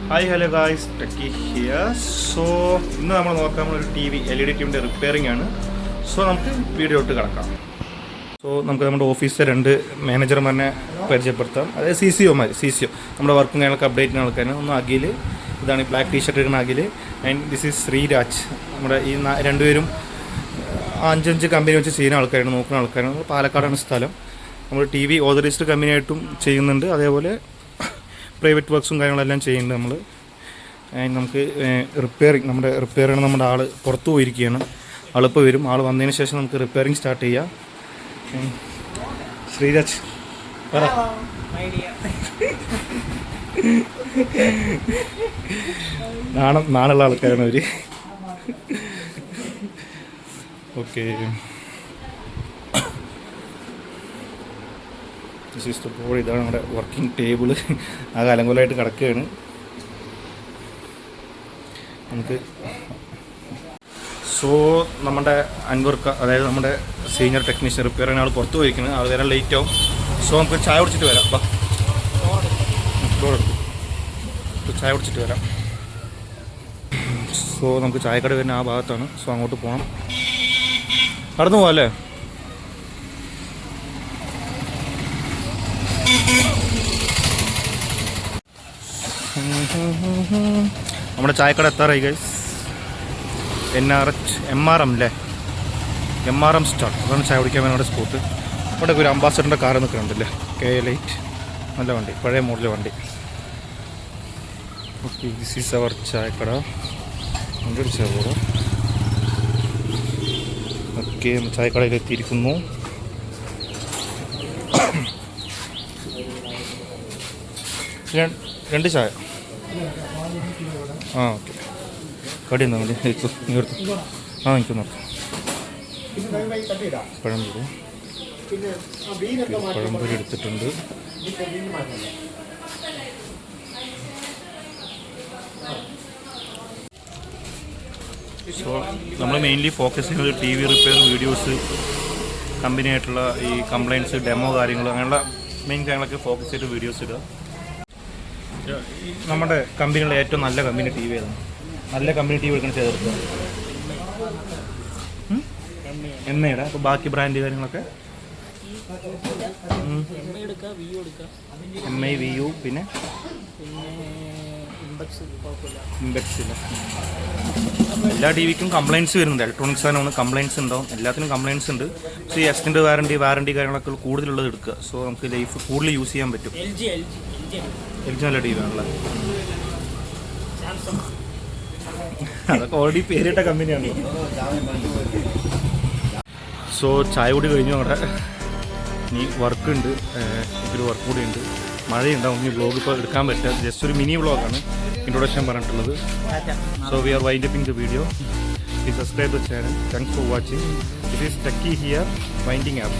Hi hello guys, techie here. So ഇന്ന് നമ്മൾ നോക്കാൻ നമ്മളൊരു ടി വി LED ടിവിൻ്റെ റിപ്പയറിംഗ് ആണ്. സോ നമുക്ക് വീഡിയോട്ട് കിടക്കാം. സോ നമുക്ക് നമ്മുടെ ഓഫീസിലെ 2 മാനേജർമാരെ പരിചയപ്പെടുത്താം. അതായത് CCO നമ്മുടെ വർക്കും കാര്യങ്ങളൊക്കെ അപ്ഡേറ്റ് ചെയ്യുന്ന ആൾക്കാരാണ്. ഒന്ന് അഖിൽ, ഇതാണ് ഈ ബ്ലാക്ക് ടീഷർട്ട് ഇടുന്ന Akhil. And this is Sreeraj. നമ്മുടെ ഈ 2 പേരും 5 കമ്പനി വെച്ച് ചെയ്യുന്ന ആൾക്കാരാണ്, നോക്കുന്ന ആൾക്കാരാണ്. പാലക്കാടാണ് സ്ഥലം. നമ്മൾ TV ഓതറൈസ്ഡ് കമ്പനിയായിട്ടും ചെയ്യുന്നുണ്ട്, അതേപോലെ പ്രൈവറ്റ് വർക്ക്സും കാര്യങ്ങളെല്ലാം ചെയ്യുന്നുണ്ട് നമ്മൾ. നമുക്ക് റിപ്പയറിങ്, നമ്മുടെ റിപ്പയറാണ്. നമ്മുടെ ആൾ പുറത്തു പോയിരിക്കുകയാണ്. ആളിപ്പോൾ വരും. ആൾ വന്നതിന് ശേഷം നമുക്ക് റിപ്പയറിങ് സ്റ്റാർട്ട് ചെയ്യാം. ശ്രീരാജ് പറ. നാണുള്ള ആൾക്കാരാണ് അവർ. ഓക്കെ, ഇപ്പോൾ ഇതാണ് നമ്മുടെ വർക്കിംഗ് ടേബിള്. ആ അലങ്കോലമായിട്ട് കിടക്കുകയാണ്. നമുക്ക് സോ നമ്മുടെ അൻവർക്ക്, അതായത് നമ്മുടെ സീനിയർ ടെക്നീഷ്യൻ റിപ്പയറിന് ആൾ പുറത്ത് പോയിരിക്കുന്നത്. ആൾ വരാൻ ലേറ്റ് ആവും. സോ നമുക്ക് ചായ കുടിച്ചിട്ട് വരാം. ചായ കുടിച്ചിട്ട് വരാം. സോ നമുക്ക് ചായക്കട വരുന്ന ആ ഭാഗത്താണ്. സോ അങ്ങോട്ട് പോകണം. കടന്നു പോകാം അല്ലേ? നമ്മുടെ ചായക്കട എത്താറായി ഗൈസ്. MRM അല്ലേ? MRM start. അതാണ് ചായ കുടിക്കാൻ വേണ്ട സ്പോട്ട്. അവിടെ ഒരു അംബാസഡറിൻ്റെ കാർ നിൽക്കുന്നുണ്ടല്ലേ, KL8. നല്ല വണ്ടി, പഴയ മോഡൽ വണ്ടി. ഓക്കെ, ദിസ് ഈസ് അവർ ചായക്കട. വണ്ടി അടിച്ചാൽ പോകാം. ഓക്കെ, ചായക്കടയിൽ എത്തിയിരിക്കുന്നു. രണ്ട് ചായ. ആ ഓക്കെ, കടി എന്താ മതി? എടുത്തു, നീ എടുത്തു. ആ എനിക്ക് നിർത്തും. പഴംപൊരി എടുത്തിട്ടുണ്ട്. സോ നമ്മൾ മെയിൻലി ഫോക്കസ് ചെയ്യുന്നത് TV റിപ്പയർ വീഡിയോസ്, കമ്പനിയായിട്ടുള്ള ഈ കംപ്ലയിൻറ്റ്സ്, ഡെമോ കാര്യങ്ങൾ, അങ്ങനെയുള്ള മെയിൻ കാര്യങ്ങളൊക്കെ ഫോക്കസ് ചെയ്തിട്ട് വീഡിയോസ് ഇടുക. നമ്മുടെ കമ്പനിയുടെ ഏറ്റവും നല്ല കമ്പനി TV ഏതാണ്? നല്ല കമ്പനി TV എടുക്കണം ചെയ്തെടുക്കുക. എണ്ണയുടെ അപ്പോൾ ബാക്കി ബ്രാൻഡ് കാര്യങ്ങളൊക്കെ MI VU, പിന്നെ ഇമ്പെക്സ് ഇല്ല. എല്ലാ TVക്കും കംപ്ലയിൻറ്റ്സ് വരുന്നുണ്ട്. ഇലക്ട്രോണിക്സ് സാധനമാണ്, കംപ്ലയിൻറ്റ്സ് ഉണ്ടാവും. എല്ലാത്തിനും കംപ്ലയിൻറ്റ്സ് ഉണ്ട്. സോ ഈ എക്സ്റ്റൻഡ് വാറണ്ടി കാര്യങ്ങളൊക്കെ കൂടുതലുള്ളത് എടുക്കുക. സോ നമുക്ക് ലൈഫ് കൂടുതൽ യൂസ് ചെയ്യാൻ പറ്റും. LG നല്ല TV ആണല്ലേ? അതൊക്കെ ഓൾറെഡി പേരിട്ട കമ്പനിയാണ്. സോ ചായ കൂടി കഴിഞ്ഞു. അവിടെ ഇനി വർക്കുണ്ട്, ഒരു വർക്ക് കൂടി ഉണ്ട്. മഴയുണ്ടാവും. ഈ വ്ളോഗ് ഇപ്പോൾ എടുക്കാൻ പറ്റില്ല. ജസ്റ്റ് ഒരു മിനി വ്ളോഗാണ് ഇൻട്രൊഡക്ഷൻ പറഞ്ഞിട്ടുള്ളത്. So we are winding up the video. Please subscribe the channel. Thanks for watching. It is Techie here, winding up.